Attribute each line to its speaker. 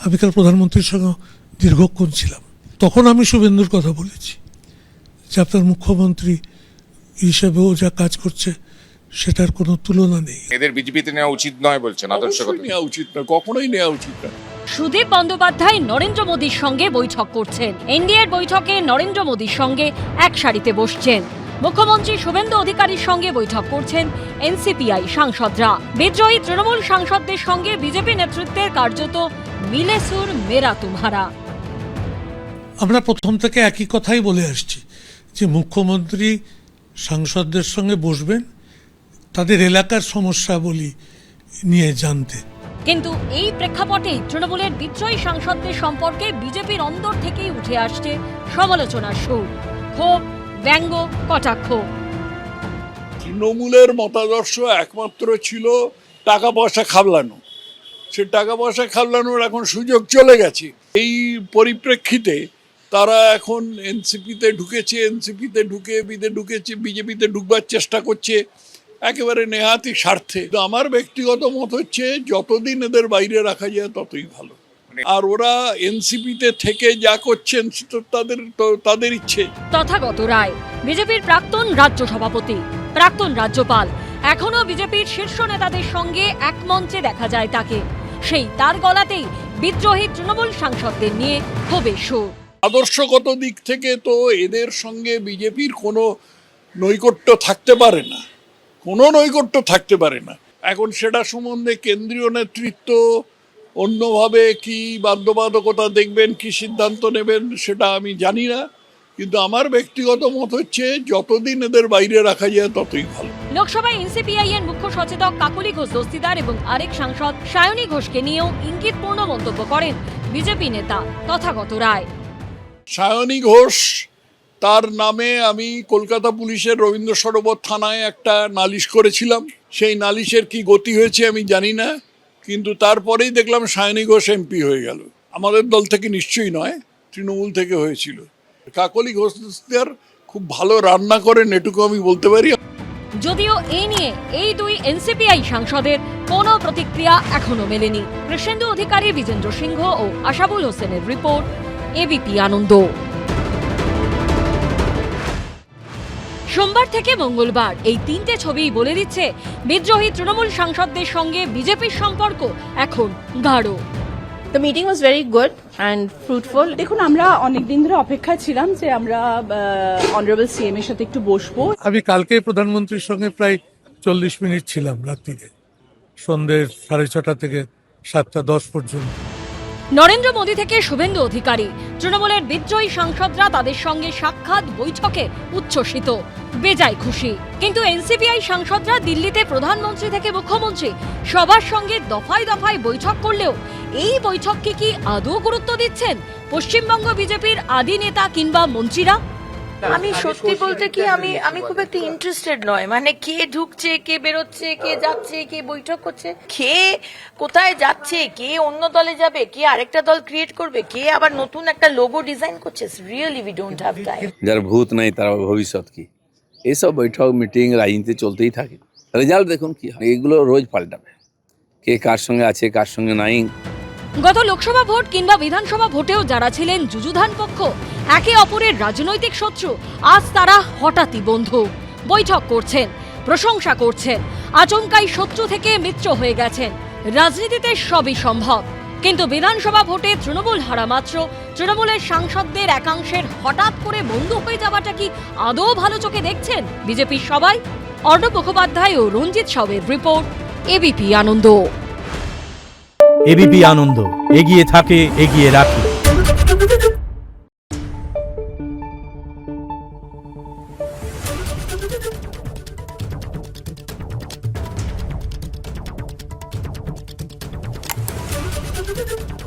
Speaker 1: আমি কাল প্রধানমন্ত্রীর সঙ্গে দীর্ঘক্ষণ ছিলাম, তখন আমি শুভেন্দুর কথা বলেছি যে আপনার মুখ্যমন্ত্রী হিসেবেও যা কাজ করছে সেটার কোনো তুলনা নেই।
Speaker 2: এদের বিজেপিতে নেওয়া উচিত নয় বলছেন, আদর্শগত
Speaker 3: নেওয়া উচিত না, কখনোই নেওয়া উচিত না।
Speaker 4: সুদীপ বন্দ্যোপাধ্যায় নরেন্দ্র মোদীর সঙ্গে বৈঠক করছেন। এনডিএর বৈঠকে নরেন্দ্র মোদীর সঙ্গে এক সারিতে বসছেন। মুখ্যমন্ত্রী শুভেন্দু অধিকারীর সঙ্গে বৈঠক করছেন এনসিপিআই সাংসদরা। বিদ্রোহী তৃণমূল সাংসদদের সঙ্গে বিজেপি নেতৃত্বের কার্যত মিলে সুর মেরা তুমহারা।
Speaker 1: আমরা প্রথম থেকে একই কথাই বলে আসছি যে মুখ্যমন্ত্রী সাংসদদের সঙ্গে বসবেন, তাদের এলাকার সমস্যাবলী নিয়ে জানতে।
Speaker 4: কিন্তু এই প্রেক্ষাপটেই তৃণমূলের বিদ্রোহী সাংসদদের সম্পর্কে বিজেপির অন্দর থেকেই উঠে আসছে সমালোচনার সুর, ক্ষোভ, ব্যঙ্গ, কটাক্ষ।
Speaker 3: তৃণমূলের মতাদর্শ একমাত্র ছিল টাকা পয়সা খাবলানো। সে টাকা পয়সা খাবলানোর এখন সুযোগ চলে গেছে। এই পরিপ্রেক্ষিতে তারা এখন এনসিপিতে ঢুকেছে, এনসিপিতে ঢুকে বিজেপিতে ঢুকবার চেষ্টা করছে একেবারে নেহাতি স্বার্থে। আমার ব্যক্তিগত মত হচ্ছে যতদিন এদের বাইরে রাখা যায় ততই ভালো। আর ওরা এনসিপিতে থেকে যা করছেন তাদের ইচ্ছে।
Speaker 4: তথাগত রায় বিজেপির প্রাক্তন রাজ্য সভাপতি, প্রাক্তন রাজ্যপাল, এখনো বিজেপির শীর্ষ নেতাদের সঙ্গে এক মঞ্চে দেখা যায় তাকে। সেই তার গলাতেই বিদ্রোহী তৃণমূল সাংসদদের নিয়ে ক্ষোভের সুর।
Speaker 3: আদর্শগত দিক থেকে তো এদের সঙ্গে বিজেপির কোনো নৈকট্য থাকতে পারে না, কোনো নৈকট্য থাকতে পারে না। এখন সেটা সম্বন্ধে কেন্দ্রীয় নেতৃত্ব অন্যভাবে কি বাধ্যবাধকতা দেখবেন, কি সিদ্ধান্ত নেবেন সেটা আমি জানি না, কিন্তু আমার ব্যক্তিগত মত হচ্ছে যতদিন এদের বাইরে রাখা যায় ততই ভালো।
Speaker 4: লোকসভায় এনসিপিআই এর মুখ্য সচেতক কাকলি ঘোষ দস্তিদার এবং আরেক সাংসদ সায়নী ঘোষকে নিয়েও ইঙ্গিতপূর্ণ মন্তব্য করেন বিজেপি নেতা তথাগত রায়।
Speaker 3: সায়নী ঘোষ, তার নামে আমি কলকাতা পুলিশের রবীন্দ্র সরোবর থানায় একটা নালিশ করেছিলাম। সেই নালিশের কি গতি হয়েছে আমি জানি না, কিন্তু তারপরেই দেখলাম সায়নী ঘোষ এমপি হয়ে গেল। আমাদের দল থেকে নিশ্চয়ই নয়, তৃণমূল থেকে হয়েছিল। কাকলি ঘোষ খুব ভালো রান্না করেন, এটুকু আমি বলতে পারি।
Speaker 4: যদিও এই নিয়ে এই দুই এনসিপিআই সাংসদের কোনো প্রতিক্রিয়া এখনো মেলেনি। কৃষ্ণেন্দু অধিকারী, বিজেন্দ্র সিংহ ও আশাবুল হোসেনের রিপোর্ট, এবিপি আনন্দ। সোমবার থেকে মঙ্গলবার এই তিনটে ছবিই বলে দিচ্ছে বিদ্রোহী তৃণমূল সাংসদদের সঙ্গে বিজেপির সম্পর্ক এখন গাঢ়।
Speaker 5: The meeting was very good and fruitful.
Speaker 6: দেখুন, আমরা অনেকদিন ধরে অপেক্ষায় ছিলাম যে আমরা অনারেবল সিএম এর সাথে একটু বসবো।
Speaker 1: আমি কালকে প্রধানমন্ত্রীর সঙ্গে প্রায় 40 মিনিট ছিলাম রাত্রিরে, সন্ধ্যে 6:30 থেকে 7:10 পর্যন্ত।
Speaker 4: নরেন্দ্র মোদী থেকে শুভেন্দু অধিকারী, তৃণমূলের বিদ্রোহী সাংসদরা তাদের সঙ্গে সাক্ষাৎ বৈঠকে উচ্ছ্বসিত, বেজায় খুশি। কিন্তু এনসিপিআই সাংসদরা দিল্লিতে প্রধানমন্ত্রী থেকে মুখ্যমন্ত্রী সবার সঙ্গে দফায় দফায় বৈঠক করলেও এই বৈঠককে কি আদৌ গুরুত্ব দিচ্ছেন পশ্চিমবঙ্গ বিজেপির আদি নেতা কিংবা মন্ত্রীরা?
Speaker 5: আমি সত্যি বলতে কি আমি খুব একটা ইন্টারেস্টেড নয়, মানে কে ঢুকছে, কে বেরোচ্ছে, কে যাচ্ছে, কে বৈঠক করছে, কে কোথায় যাচ্ছে, কে অন্য দলে যাবে, কে আরেকটা দল ক্রিয়েট করবে, কে আবার নতুন একটা লোগো ডিজাইন করছে। Really we don't have time.
Speaker 7: যার ভূত নাই তার ভবিষ্যৎ কি? এইসব বৈঠক মিটিং রাজনীতি চলতেই থাকে। রেজাল্ট দেখুন কি হয়, এগুলো রোজ পাল্টাবে, কে কার সঙ্গে আছে কার সঙ্গে নাই।
Speaker 4: গত লোকসভা ভোট কিংবা বিধানসভা ভোটেও যারা ছিলেন যুযুধান পক্ষ, একে অপরের রাজনৈতিক শত্রু, আজ তারা হঠাৎই বন্ধু। বৈঠক করছেন, প্রশংসা করছেন, আচমকাই শত্রু থেকে মিত্র হয়ে গেছেন। রাজনীতিতে সবই সম্ভব, কিন্তু বিধানসভা ভোটে তৃণমূল হারা মাত্র তৃণমূলের সাংসদদের একাংশের হঠাৎ করে বন্ধু হয়ে যাওয়াটা কি আদৌ ভালো চোখে দেখছেন বিজেপির সবাই? অর্ণব মুখোপাধ্যায় ও রঞ্জিত সাউয়ের রিপোর্ট, এবিপি আনন্দ।
Speaker 8: এবিপি আনন্দ, এগিয়ে থাকে, এগিয়ে রাখে।
Speaker 6: Thank you.